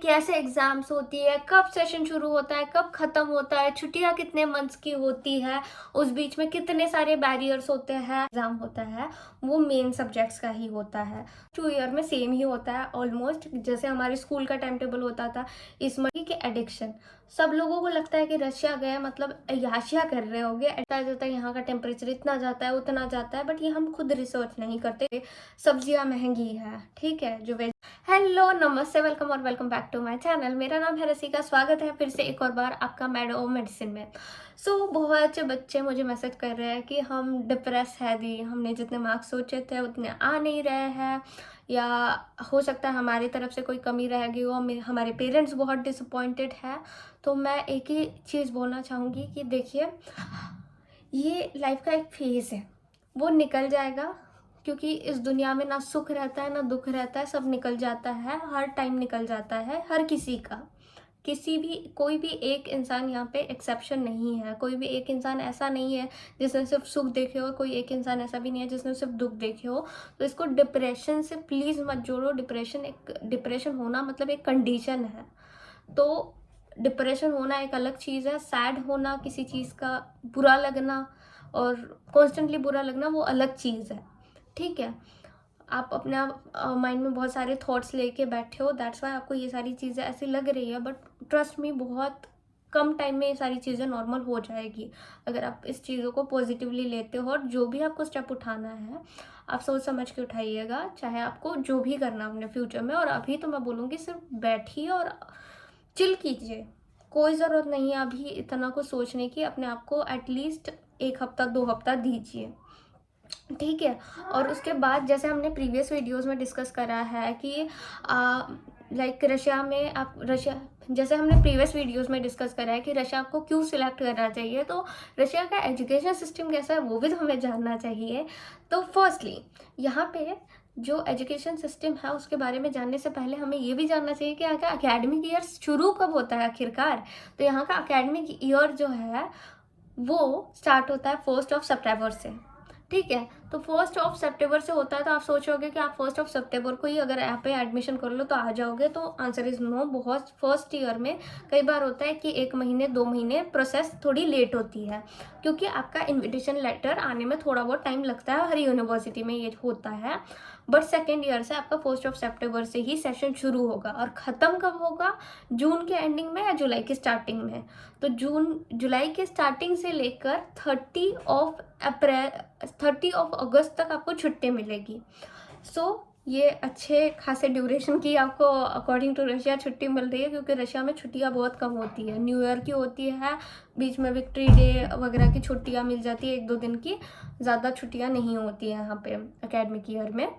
कैसे एग्ज़ाम्स होती है, कब सेशन शुरू होता है, कब ख़त्म होता है, छुट्टियाँ कितने मंथ्स की होती है, उस बीच में कितने सारे बैरियर्स होते हैं। एग्ज़ाम होता है वो मेन सब्जेक्ट्स का ही होता है, 2 ईयर में सेम ही होता है ऑलमोस्ट, जैसे हमारे स्कूल का टाइम टेबल होता था। इस मनी के एडिक्शन, सब लोगों को लगता है कि रशिया गए मतलब अय्याशियाँ कर रहे होंगे, ऐसा जाता है, यहाँ का टेम्परेचर इतना जाता है उतना जाता है, बट ये हम खुद रिसर्च नहीं करते। सब्जियाँ महंगी है, ठीक है, जो वेज। हेलो, नमस्ते, वेलकम और welcome back to my channel. मेरा नाम है रसिका, स्वागत है फिर से एक और बार आपका मैडो मेडिसिन में। बहुत से बच्चे मुझे मैसेज कर रहे हैं कि हम डिप्रेस है दी, हमने जितने मार्क्स सोचे थे उतने आ नहीं रहे हैं, या हो सकता है हमारी तरफ से कोई कमी रह गई हो, हमारे पेरेंट्स बहुत डिसअपॉइंटेड है। तो मैं एक ही चीज़ बोलना चाहूँगी कि देखिए, ये लाइफ का एक फेज़ है, वो निकल जाएगा, क्योंकि इस दुनिया में ना सुख रहता है ना दुख रहता है, सब निकल जाता है, हर टाइम निकल जाता है हर किसी का। किसी भी कोई भी एक इंसान यहाँ पे एक्सेप्शन नहीं है, कोई भी एक इंसान ऐसा नहीं है जिसने सिर्फ सुख देखे हो, कोई एक इंसान ऐसा भी नहीं है जिसने सिर्फ दुख देखे हो। तो इसको डिप्रेशन से प्लीज़ मत जोड़ो। डिप्रेशन होना मतलब एक कंडीशन है। तो डिप्रेशन होना एक अलग चीज़ है, सैड होना, किसी चीज़ का बुरा लगना और कॉन्स्टेंटली बुरा लगना वो अलग चीज़ है, ठीक है। आप अपना माइंड में बहुत सारे थॉट्स लेके बैठे हो, दैट्स वाई आपको ये सारी चीज़ें ऐसी लग रही है, बट ट्रस्ट मी, बहुत कम टाइम में ये सारी चीज़ें नॉर्मल हो जाएगी अगर आप इस चीज़ों को पॉजिटिवली लेते हो। और जो भी आपको स्टेप उठाना है आप सोच समझ के उठाइएगा, चाहे आपको जो भी करना अपने फ्यूचर में। और अभी तो मैं बोलूँगी सिर्फ बैठिए और चिल कीजिए, कोई ज़रूरत नहीं है अभी इतना कुछ सोचने की। अपने आप को एटलीस्ट 1 हफ्ता 2 हफ्ता दीजिए, ठीक है। और उसके बाद जैसे हमने प्रीवियस वीडियोस में डिस्कस करा है कि लाइक रशिया में आप रशिया जैसे हमने प्रीवियस वीडियोस में डिस्कस करा है कि रशिया को क्यों सिलेक्ट करना चाहिए, तो रशिया का एजुकेशन सिस्टम कैसा है वो भी तो हमें जानना चाहिए। तो फर्स्टली यहाँ पे जो एजुकेशन सिस्टम है उसके बारे में जानने से पहले हमें ये भी जानना चाहिए कि यहाँ का अकेडमिक ईयर शुरू कब होता है आखिरकार। तो यहाँ का अकेडमिक ईयर जो है वो स्टार्ट होता है 1 से, ठीक है। तो 1 से होता है, तो आप सोचोगे कि आप 1 को ही अगर यहाँ पे एडमिशन कर लो तो आ जाओगे, तो आंसर इज नो। बहुत फर्स्ट ईयर में कई बार होता है कि 1 महीने 2 महीने प्रोसेस थोड़ी लेट होती है, क्योंकि आपका इन्विटेशन लेटर आने में थोड़ा बहुत टाइम लगता है, हर यूनिवर्सिटी में ये होता है। बट सेकेंड ईयर से आपका 1 से ही सेशन शुरू होगा, और ख़त्म कब होगा, जून के एंडिंग में या जुलाई के स्टार्टिंग में। तो जुलाई के स्टार्टिंग से लेकर 30 अगस्त तक आपको छुट्टी मिलेगी। ये अच्छे खासे ड्यूरेशन की आपको अकॉर्डिंग टू रशिया छुट्टी मिल रही है, क्योंकि रशिया में छुट्टियां बहुत कम होती है, न्यू ईयर की होती है, बीच में विक्ट्री डे वगैरह की छुट्टियां मिल जाती है 1-2 दिन की, ज़्यादा छुट्टियां नहीं होती हैं यहाँ पे एकेडमिक ईयर में।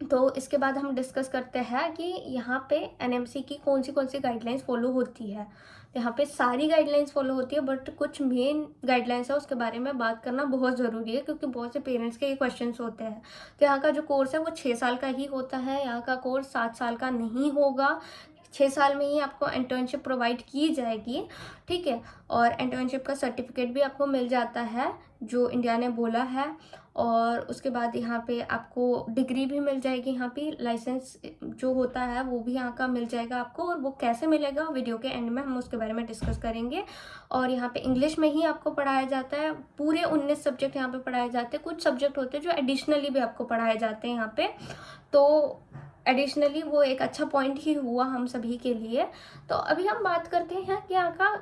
तो इसके बाद हम डिस्कस करते हैं कि यहाँ पे एनएमसी की कौन सी गाइडलाइंस फॉलो होती है। यहाँ पे सारी गाइडलाइंस फॉलो होती है, बट कुछ मेन गाइडलाइंस है उसके बारे में बात करना बहुत ज़रूरी है, क्योंकि बहुत से पेरेंट्स के ये क्वेश्चंस होते हैं। तो यहाँ का जो कोर्स है वो 6 साल का ही होता है, यहाँ का कोर्स 7 साल का नहीं होगा। 6 साल में ही आपको इंटर्नशिप प्रोवाइड की जाएगी, ठीक है। और इंटर्नशिप का सर्टिफिकेट भी आपको मिल जाता है जो इंडिया ने बोला है। और उसके बाद यहाँ पे आपको डिग्री भी मिल जाएगी, यहाँ पे लाइसेंस जो होता है वो भी यहाँ का मिल जाएगा आपको। और वो कैसे मिलेगा वीडियो के एंड में हम उसके बारे में डिस्कस करेंगे। और यहाँ पे इंग्लिश में ही आपको पढ़ाया जाता है, पूरे 19 सब्जेक्ट यहाँ पे पढ़ाए जाते हैं। कुछ सब्जेक्ट होते हैं जो एडिशनली भी आपको पढ़ाए जाते हैं यहाँ पे, तो एडिशनली वो एक अच्छा पॉइंट ही हुआ हम सभी के लिए। तो अभी हम बात करते हैं कि यहाँ का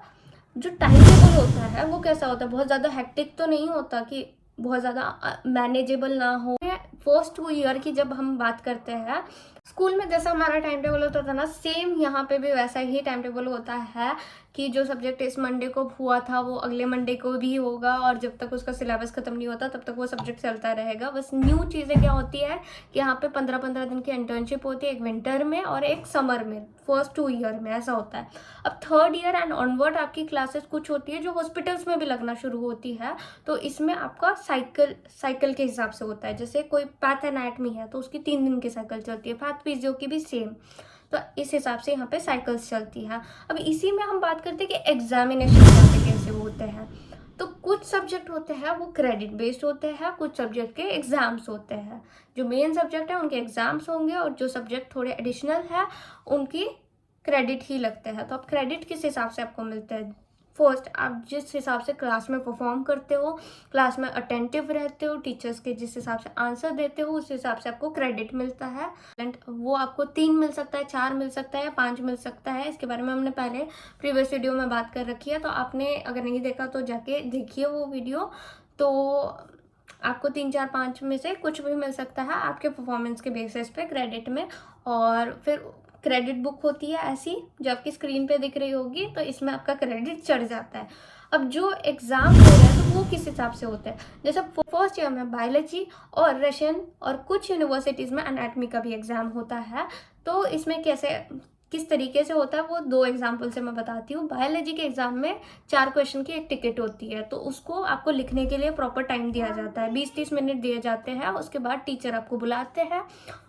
जो टाइम टेबल होता है वो कैसा होता है। बहुत ज़्यादा हेक्टिक तो नहीं होता कि बहुत ज़्यादा मैनेजेबल ना हो। फर्स्ट ईयर की जब हम बात करते हैं, स्कूल में जैसा हमारा टाइम टेबल होता था ना, सेम यहाँ पे भी वैसा ही टाइम टेबल होता है कि जो सब्जेक्ट इस मंडे को हुआ था वो अगले मंडे को भी होगा, और जब तक उसका सिलेबस खत्म नहीं होता तब तक वो सब्जेक्ट चलता रहेगा। बस न्यू चीज़ें क्या होती है कि यहाँ पे 15-15 दिन की इंटर्नशिप होती है, एक विंटर में और एक समर में, फर्स्ट 2 ईयर में ऐसा होता है। अब थर्ड ईयर एंड ऑनवर्ड आपकी क्लासेस कुछ होती है जो हॉस्पिटल्स में भी लगना शुरू होती है। तो इसमें आपका साइकिल के हिसाब से होता है, जैसे कोई पैथ एनाटमी है तो उसकी 3 दिन की साइकिल चलती है, पैथ फिजियो की भी सेम। तो इस हिसाब से यहाँ पे साइकिल्स चलती हैं। अब इसी में हम बात करते हैं कि एग्जामिनेशन यहाँ पे कैसे होते हैं। तो कुछ सब्जेक्ट होते हैं वो क्रेडिट बेस्ड होते हैं, कुछ सब्जेक्ट के एग्जाम्स होते हैं। जो मेन सब्जेक्ट है उनके एग्जाम्स होंगे, और जो सब्जेक्ट थोड़े एडिशनल है उनकी क्रेडिट ही लगते हैं। तो आप क्रेडिट किस हिसाब से आपको मिलते हैं? फर्स्ट, आप जिस हिसाब से क्लास में परफॉर्म करते हो, क्लास में अटेंटिव रहते हो, टीचर्स के जिस हिसाब से आंसर देते हो, उस हिसाब से आपको क्रेडिट मिलता है। एंड वो आपको 3 मिल सकता है, 4 मिल सकता है या 5 मिल सकता है। इसके बारे में हमने पहले प्रीवियस वीडियो में बात कर रखी है, तो आपने अगर नहीं देखा तो जाके देखिए वो वीडियो। तो आपको 3, 4, 5 में से कुछ भी मिल सकता है आपके परफॉर्मेंस के बेसिस पे क्रेडिट में। और फिर क्रेडिट बुक होती है ऐसी जो आपकी स्क्रीन पे दिख रही होगी, तो इसमें आपका क्रेडिट चढ़ जाता है। अब जो एग्जाम हो रहा है तो वो किस हिसाब से होता है? जैसे फर्स्ट ईयर में बायोलॉजी और रशियन और कुछ यूनिवर्सिटीज में एनाटॉमी का भी एग्जाम होता है। तो इसमें कैसे किस तरीके से होता है वो 2 एग्जाम्पल से मैं बताती हूँ। बायोलॉजी के एग्जाम में 4 क्वेश्चन की एक टिकट होती है, तो उसको आपको लिखने के लिए प्रॉपर टाइम दिया जाता है, 20-30 मिनट दिए जाते हैं। उसके बाद टीचर आपको बुलाते हैं,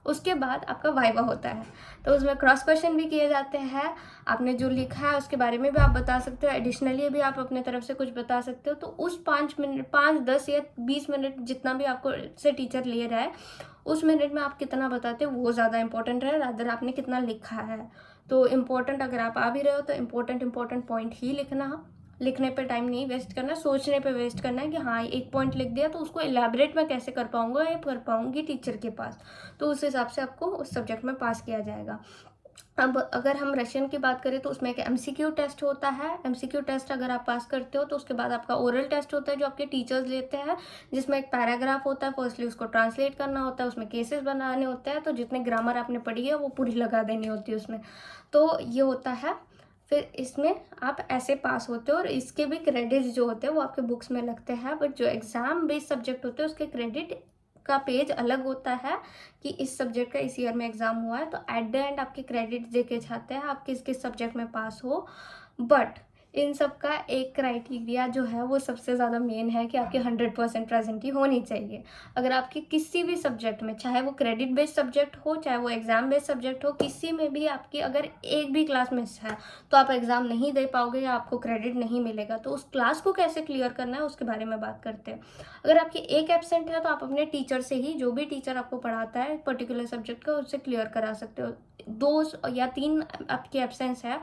उसके बाद आपका वाइवा होता है, तो उसमें क्रॉस क्वेश्चन भी किए जाते हैं। आपने जो लिखा है उसके बारे में भी आप बता सकते हो, एडिशनली भी आप अपने तरफ से कुछ बता सकते हो। तो उस 5 मिनट, 5, 10 या 20 मिनट जितना भी आपको से टीचर ले रहा है, उस मिनट में आप कितना बताते हो वो ज़्यादा इंपॉर्टेंट है रादर आपने कितना लिखा है। तो इम्पोर्टेंट अगर आप आ भी रहे हो तो इम्पोर्टेंट पॉइंट ही लिखना। लिखने पे टाइम नहीं वेस्ट करना, सोचने पे वेस्ट करना है कि हाँ एक पॉइंट लिख दिया तो उसको एलैबोरेट मैं कैसे कर पाऊंगा या कर पाऊंगी टीचर के पास। तो उस हिसाब से आपको उस सब्जेक्ट में पास किया जाएगा। अब अगर हम रशियन की बात करें तो उसमें एक एमसीक्यू टेस्ट होता है। एमसीक्यू टेस्ट अगर आप पास करते हो तो उसके बाद आपका ओरल टेस्ट होता है जो आपके टीचर्स लेते हैं, जिसमें एक पैराग्राफ होता है। फर्स्टली उसको ट्रांसलेट करना होता है, उसमें केसेस बनाने होते हैं, तो जितने ग्रामर आपने पढ़ी है वो पूरी लगा देनी होती है उसमें। तो ये होता है। फिर इसमें आप ऐसे पास होते हो और इसके भी क्रेडिट्स जो होते हैं वो आपके बुक्स में लगते हैं। बट जो एग्जाम बेस्ड सब्जेक्ट होते हैं उसके क्रेडिट का पेज अलग होता है कि इस सब्जेक्ट का इस ईयर में एग्जाम हुआ है, तो एट द एंड आपके क्रेडिट देके जाते हैं आप किस किस सब्जेक्ट में पास हो। बट इन सब का एक क्राइटेरिया जो है वो सबसे ज़्यादा मेन है कि आपकी 100% प्रेजेंट ही होनी चाहिए। अगर आपके किसी भी सब्जेक्ट में, चाहे वो क्रेडिट बेस्ड सब्जेक्ट हो चाहे वो एग्जाम बेस्ड सब्जेक्ट हो, किसी में भी आपकी अगर एक भी क्लास मिस है तो आप एग्जाम नहीं दे पाओगे या आपको क्रेडिट नहीं मिलेगा। तो उस क्लास को कैसे क्लियर करना है उसके बारे में बात करते हैं। अगर आपकी एक एब्सेंट है तो आप अपने टीचर से ही, जो भी टीचर आपको पढ़ाता है पर्टिकुलर सब्जेक्ट का, उससे क्लियर करा सकते हो। 2 या 3 आपकी एब्सेंस है,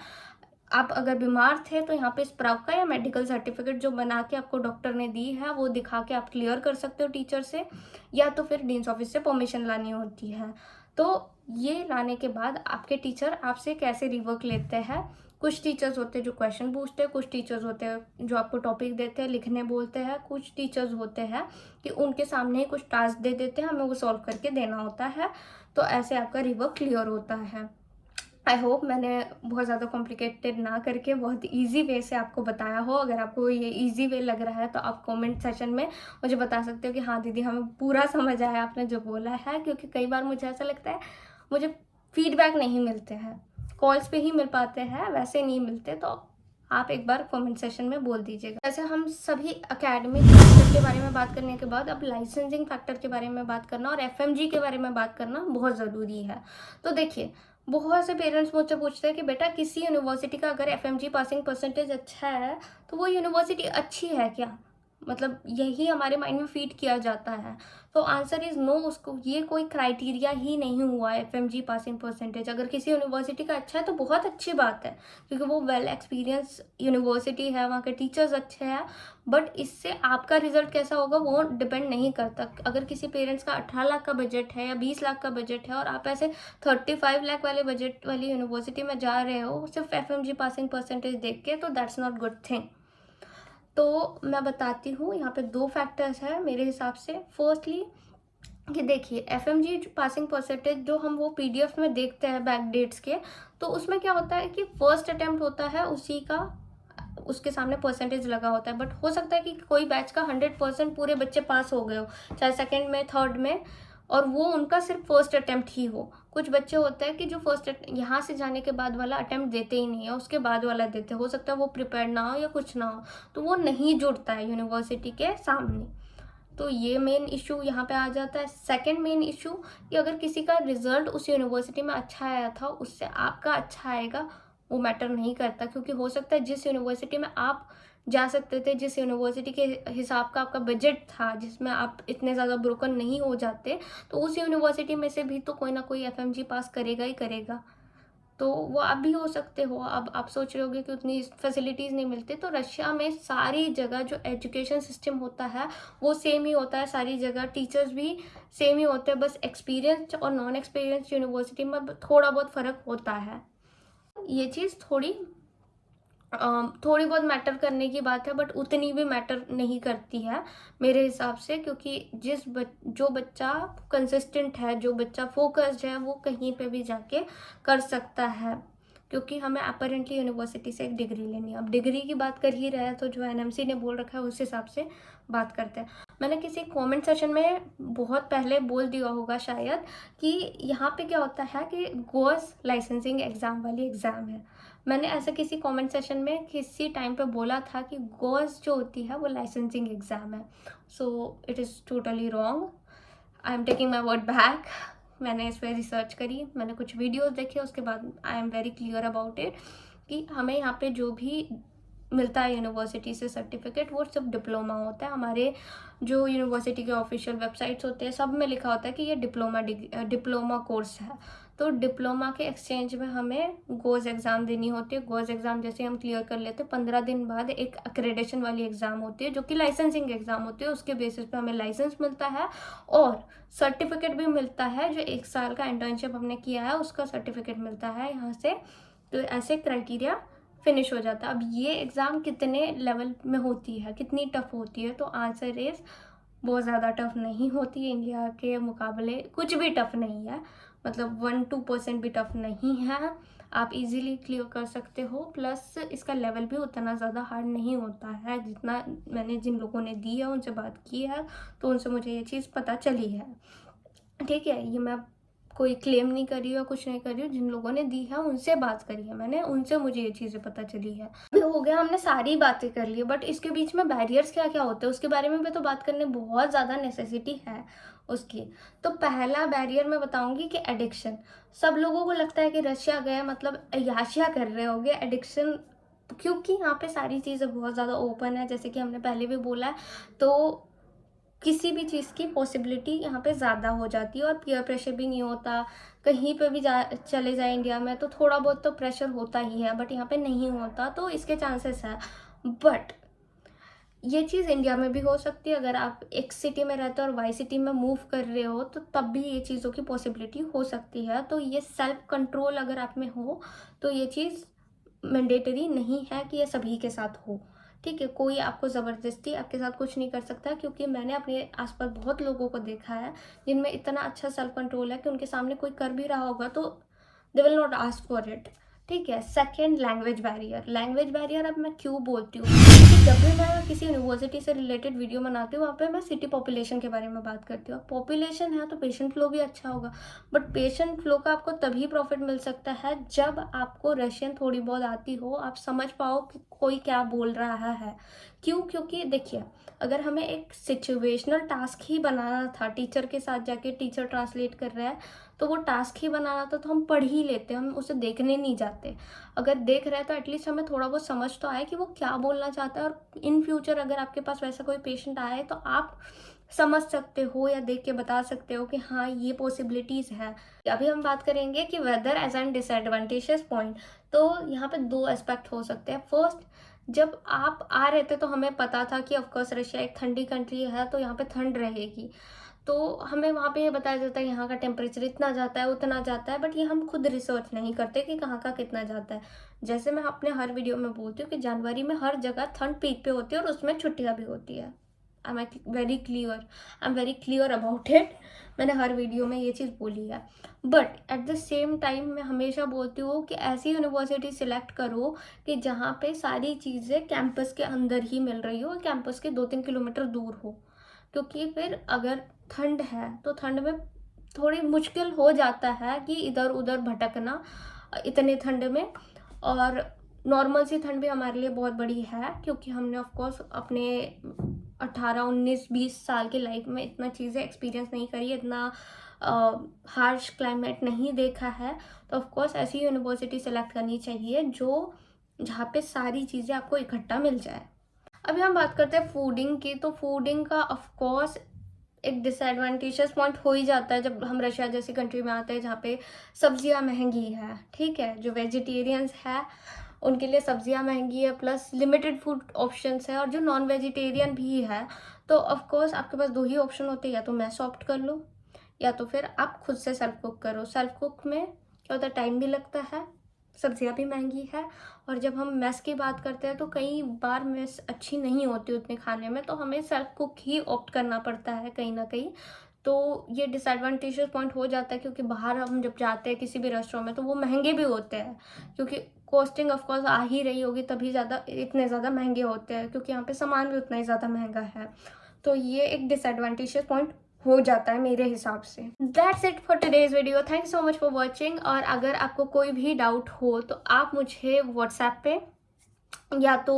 आप अगर बीमार थे तो यहाँ पे स्प्राउ का या मेडिकल सर्टिफिकेट जो बना के आपको डॉक्टर ने दी है वो दिखा के आप क्लियर कर सकते हो टीचर से, या तो फिर डीन्स ऑफिस से परमिशन लानी होती है। तो ये लाने के बाद आपके टीचर आपसे कैसे रिवर्क लेते हैं। कुछ टीचर्स होते हैं जो क्वेश्चन पूछते हैं, कुछ टीचर्स होते हैं जो आपको टॉपिक देते हैं, लिखने बोलते हैं, कुछ टीचर्स होते हैं कि उनके सामने ही कुछ टास्क दे देते हैं, हमें वो सॉल्व करके देना होता है। तो ऐसे आपका रिवर्क क्लियर होता है। आई होप मैंने बहुत ज़्यादा कॉम्प्लिकेटेड ना करके बहुत इजी वे से आपको बताया हो। अगर आपको ये इजी वे लग रहा है तो आप कमेंट सेशन में मुझे बता सकते हो कि हाँ दीदी हमें पूरा समझ आया आपने जो बोला है। क्योंकि कई बार मुझे ऐसा लगता है मुझे फीडबैक नहीं मिलते हैं, कॉल्स पे ही मिल पाते हैं, वैसे नहीं मिलते। तो आप एक बार कमेंट सेशन में बोल दीजिएगा। वैसे हम सभी एकेडमिक फैक्टर के बारे में बात करने के बाद अब लाइसेंसिंग फैक्टर के बारे में बात करना और एफएमजी के बारे में बात करना बहुत ज़रूरी है। तो देखिए, बहुत से पेरेंट्स मुझसे पूछते हैं कि बेटा किसी यूनिवर्सिटी का अगर एफएमजी पासिंग परसेंटेज अच्छा है तो वो यूनिवर्सिटी अच्छी है क्या? मतलब यही हमारे माइंड में फीड किया जाता है। तो आंसर इज़ नो। उसको ये कोई क्राइटेरिया ही नहीं हुआ है एफएमजी पासिंग परसेंटेज। अगर किसी यूनिवर्सिटी का अच्छा है तो बहुत अच्छी बात है, क्योंकि वो वेल एक्सपीरियंस यूनिवर्सिटी है, वहाँ के टीचर्स अच्छे हैं। बट इससे आपका रिजल्ट कैसा होगा वो डिपेंड नहीं करता। अगर किसी पेरेंट्स का 18 लाख का बजट है या 20 लाख का बजट है और आप ऐसे 35 लाख वाले बजट वाली यूनिवर्सिटी में जा रहे हो सिर्फ एफएमजी पासिंग परसेंटेज देख के, तो दैट्स नॉट गुड थिंग। तो मैं बताती हूँ, यहाँ पे 2 फैक्टर्स हैं मेरे हिसाब से। फर्स्टली कि देखिए एफएमजी पासिंग परसेंटेज जो हम वो पीडीएफ में देखते हैं बैक डेट्स के, तो उसमें क्या होता है कि फर्स्ट अटेम्प्ट होता है उसी का उसके सामने परसेंटेज लगा होता है। बट हो सकता है कि कोई बैच का 100% पूरे बच्चे पास हो गए हो, चाहे सेकंड में थर्ड में, और वो उनका सिर्फ फर्स्ट अटेम्प्ट ही हो। कुछ बच्चे होते हैं कि जो फर्स्ट यहाँ से जाने के बाद वाला अटेम्प्ट देते ही नहीं है, उसके बाद वाला देते, हो सकता है वो प्रिपेयर ना हो या कुछ ना हो, तो वो नहीं जुड़ता है यूनिवर्सिटी के सामने। तो ये मेन इशू यहाँ पे आ जाता है। सेकंड मेन इशू कि अगर किसी का रिजल्ट उस यूनिवर्सिटी में अच्छा आया था उससे आपका अच्छा आएगा वो मैटर नहीं करता, क्योंकि हो सकता है जिस यूनिवर्सिटी में आप जा सकते थे, जिस यूनिवर्सिटी के हिसाब का आपका बजट था, जिसमें आप इतने ज़्यादा ब्रोकन नहीं हो जाते, तो उस यूनिवर्सिटी में से भी तो कोई ना कोई एफएमजी पास करेगा ही करेगा। तो वो आप भी हो सकते हो। अब आप सोच रहे होगे कि उतनी फैसिलिटीज़ नहीं मिलती, तो रशिया में सारी जगह जो एजुकेशन सिस्टम होता है वो सेम ही होता है, सारी जगह टीचर्स भी सेम ही होते हैं, बस एक्सपीरियंस और नॉन एक्सपीरियंस यूनिवर्सिटी में थोड़ा बहुत फ़र्क होता है। ये चीज़ थोड़ी बहुत मैटर करने की बात है, बट उतनी भी मैटर नहीं करती है मेरे हिसाब से, क्योंकि जो बच्चा कंसिस्टेंट है, जो बच्चा फोकस्ड है, वो कहीं पे भी जाके कर सकता है, क्योंकि हमें अपेरेंटली यूनिवर्सिटी से एक डिग्री लेनी है। अब डिग्री की बात कर ही रहे हैं तो जो एनएमसी ने बोल रखा है उस हिसाब से बात करते हैं। मैंने किसी कमेंट सेशन में बहुत पहले बोल दिया होगा शायद कि यहाँ पे क्या होता है कि गोस लाइसेंसिंग एग्ज़ाम वाली एग्ज़ाम है। मैंने ऐसा किसी कमेंट सेशन में किसी टाइम पे बोला था कि गोस जो होती है वो लाइसेंसिंग एग्ज़ाम है। So it is totally wrong. I am taking my word back. मैंने इस पर रिसर्च करी, मैंने कुछ वीडियोस देखे, उसके बाद I am very clear about it कि हमें यहाँ पे जो भी मिलता है यूनिवर्सिटी से सर्टिफिकेट, वो सिर्फ डिप्लोमा होता है। हमारे जो यूनिवर्सिटी के ऑफिशियल वेबसाइट्स होते हैं सब में लिखा होता है कि ये डिप्लोमा कोर्स है। तो डिप्लोमा के एक्सचेंज में हमें गोज एग्ज़ाम देनी होती है। गोज एग्ज़ाम जैसे हम क्लियर कर लेते हैं, 15 दिन बाद एक अक्रेडिटेशन वाली एग्ज़ाम होती है जो कि लाइसेंसिंग एग्ज़ाम होती है। उसके बेसिस पे हमें लाइसेंस मिलता है और सर्टिफिकेट भी मिलता है, जो 1 साल का इंटर्नशिप हमने किया है उसका सर्टिफिकेट मिलता है यहाँ से। तो ऐसे क्राइटेरिया फिनिश हो जाता है। अब ये एग्ज़ाम कितने लेवल में होती है, कितनी टफ होती है, तो आंसर इज़ बहुत ज़्यादा टफ नहीं होती है। इंडिया के मुकाबले कुछ भी टफ नहीं है, मतलब 1-2% भी टफ नहीं है। आप इजीली क्लियर कर सकते हो, प्लस इसका लेवल भी उतना ज़्यादा हार्ड नहीं होता है। जितना मैंने जिन लोगों ने दी है उनसे बात की है तो उनसे मुझे ये चीज़ पता चली है। ठीक है, ये मैं कोई क्लेम नहीं कर रही हूँ, कुछ नहीं कर रही हूँ। जिन लोगों ने दी है उनसे बात करी है मैंने, उनसे मुझे ये चीज़ें पता चली है। अभी हो गया, हमने सारी बातें कर ली, बट इसके बीच में बैरियर्स क्या क्या होते हैं उसके बारे में भी तो बात करने बहुत ज़्यादा नेसेसिटी है उसकी। तो पहला बैरियर मैं बताऊंगी कि एडिक्शन। सब लोगों को लगता है कि रशिया गए मतलब अय्याशियाँ कर रहे होंगे, एडिक्शन, क्योंकि यहाँ पे सारी चीज़ें बहुत ज़्यादा ओपन है, जैसे कि हमने पहले भी बोला है। तो किसी भी चीज़ की पॉसिबिलिटी यहाँ पे ज़्यादा हो जाती है और पीयर प्रेशर भी नहीं होता। कहीं पे भी चले जाए इंडिया में तो थोड़ा बहुत तो प्रेशर होता ही है, बट यहाँ पे नहीं होता, तो इसके चांसेस है। बट ये चीज़ इंडिया में भी हो सकती है। अगर आप एक सिटी में रहते हो और वाई सिटी में मूव कर रहे हो तो तब भी ये चीज़ों की पॉसिबिलिटी हो सकती है। तो ये सेल्फ कंट्रोल अगर आप में हो तो ये चीज़ मैंडेटरी नहीं है कि ये सभी के साथ हो। ठीक है, कोई आपको ज़बरदस्ती आपके साथ कुछ नहीं कर सकता, क्योंकि मैंने अपने आसपास बहुत लोगों को देखा है जिनमें इतना अच्छा सेल्फ कंट्रोल है कि उनके सामने कोई कर भी रहा होगा तो they will not ask for it. ठीक है, second language barrier. Language barrier अब मैं क्यों बोलती हूँ कि जब भी मैं किसी यूनिवर्सिटी से रिलेटेड वीडियो बनाती हूँ वहाँ पे मैं सिटी पॉपुलेशन के बारे में बात करती हूँ। पॉपुलेशन है तो पेशेंट फ्लो भी अच्छा होगा, बट पेशेंट फ्लो का आपको तभी प्रॉफिट मिल सकता है जब आपको रशियन थोड़ी बहुत आती हो, आप समझ पाओ कि कोई क्या बोल रहा है। क्यों? क्योंकि देखिए, अगर हमें एक सिचुएशनल टास्क ही बनाना था, टीचर के साथ जाके टीचर ट्रांसलेट कर रहा है तो वो टास्क ही बनाना था, तो हम पढ़ ही लेते, हम उसे देखने नहीं जाते। अगर देख रहे हैं तो एटलीस्ट हमें थोड़ा बहुत समझ तो आए कि वो क्या बोलना चाहता है, और इन फ्यूचर अगर आपके पास वैसा कोई पेशेंट आए तो आप समझ सकते हो या देख के बता सकते हो कि हाँ ये पॉसिबिलिटीज़ है। अभी हम बात करेंगे कि whether as an disadvantages point. तो यहाँ पे 2 एस्पेक्ट हो सकते हैं। फर्स्ट, जब आप आ रहे थे तो हमें पता था कि ऑफकोर्स रशिया एक ठंडी कंट्री है तो यहाँ पे ठंड रहेगी, तो हमें वहाँ पे ये बताया जाता है यहाँ का टेम्परेचर इतना जाता है उतना जाता है, बट ये हम खुद रिसर्च नहीं करते कि कहाँ का कितना जाता है। जैसे मैं अपने हर वीडियो में बोलती हूँ कि जनवरी में हर जगह ठंड पीक पे होती है और उसमें छुट्टियाँ भी होती है। I am very clear about it. मैंने हर वीडियो में ये चीज़ बोली है, but at the same time मैं हमेशा बोलती हूँ कि ऐसी यूनिवर्सिटी सिलेक्ट करो कि जहाँ पे सारी चीज़ें कैंपस के अंदर ही मिल रही हो और कैंपस के 2-3 किलोमीटर दूर हो, क्योंकि फिर अगर ठंड है तो ठंड में थोड़ी मुश्किल हो जाता है कि इधर उधर भटकना इतने ठंड में। और नॉर्मल सी ठंड भी हमारे लिए बहुत बड़ी है, क्योंकि हमने ऑफ कोर्स अपने 18-19-20 साल की लाइफ में इतना चीज़ें एक्सपीरियंस नहीं करी, इतना हार्श क्लाइमेट नहीं देखा है। तो ऑफ कोर्स ऐसी यूनिवर्सिटी सेलेक्ट करनी चाहिए जो जहाँ पे सारी चीज़ें आपको इकट्ठा मिल जाए। अभी हम बात करते हैं फूडिंग की। तो फूडिंग का ऑफ कोर्स एक डिसएडवांटेजेस पॉइंट हो ही जाता है जब हम रशिया जैसी कंट्री में आते हैं जहाँ पे सब्जियाँ महंगी है, ठीक है। जो वेजिटेरियंस है उनके लिए सब्जियाँ महंगी है, प्लस लिमिटेड फूड ऑप्शंस है, और जो नॉन वेजिटेरियन भी है तो ऑफ कोर्स आपके पास दो ही ऑप्शन होते हैं, या तो मैस ऑप्ट कर लो या तो फिर आप खुद से सेल्फ कुक करो। सेल्फ कुक में क्या होता है, टाइम भी लगता है, सब्जियाँ भी महंगी है, और जब हम मेस की बात करते हैं तो कई बार मेस अच्छी नहीं होती उतने खाने में, तो हमें सेल्फ कुक ही ऑप्ट करना पड़ता है कहीं ना कहीं। तो ये डिसएडवांटेजेस पॉइंट हो जाता है, क्योंकि बाहर हम जब जाते हैं किसी भी रेस्टोरेंट में तो वो महंगे भी होते हैं, क्योंकि कॉस्टिंग ऑफ कोर्स आ ही रही होगी तभी ज़्यादा इतने ज़्यादा महंगे होते हैं, क्योंकि यहाँ पे सामान भी उतना ही ज़्यादा महंगा है। तो ये एक डिसएडवांटेजेस पॉइंट हो जाता है मेरे हिसाब से। That's it for today's video. Thank you so much for watching. और अगर आपको कोई भी डाउट हो तो आप मुझे व्हाट्सएप पे या तो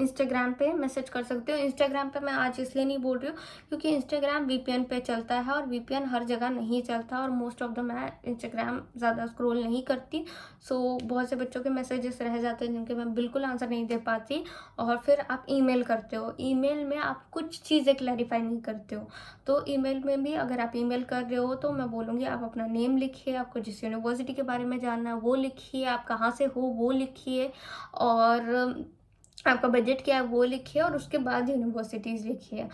इंस्टाग्राम पे मैसेज कर सकते हो। इंस्टाग्राम पे मैं आज इसलिए नहीं बोल रही हूँ क्योंकि इंस्टाग्राम वीपीएन पे चलता है और वीपीएन हर जगह नहीं चलता, और मोस्ट ऑफ द मैं इंस्टाग्राम ज़्यादा स्क्रॉल नहीं करती। सो बहुत से बच्चों के मैसेजेस रह जाते हैं जिनके मैं बिल्कुल आंसर नहीं दे पाती, और फिर आप ईमेल करते हो, ईमेल में आप कुछ चीज़ें क्लैरिफाई नहीं करते हो। तो ईमेल में भी अगर आप ईमेल कर रहे हो तो मैं बोलूँगी आप अपना नेम लिखिए, आपको जिस यूनिवर्सिटी के बारे में जानना है वो लिखिए, आप कहाँ से हो वो लिखिए, और आपका बजट क्या है वो लिखिए, और उसके बाद यूनिवर्सिटीज़ लिखिए।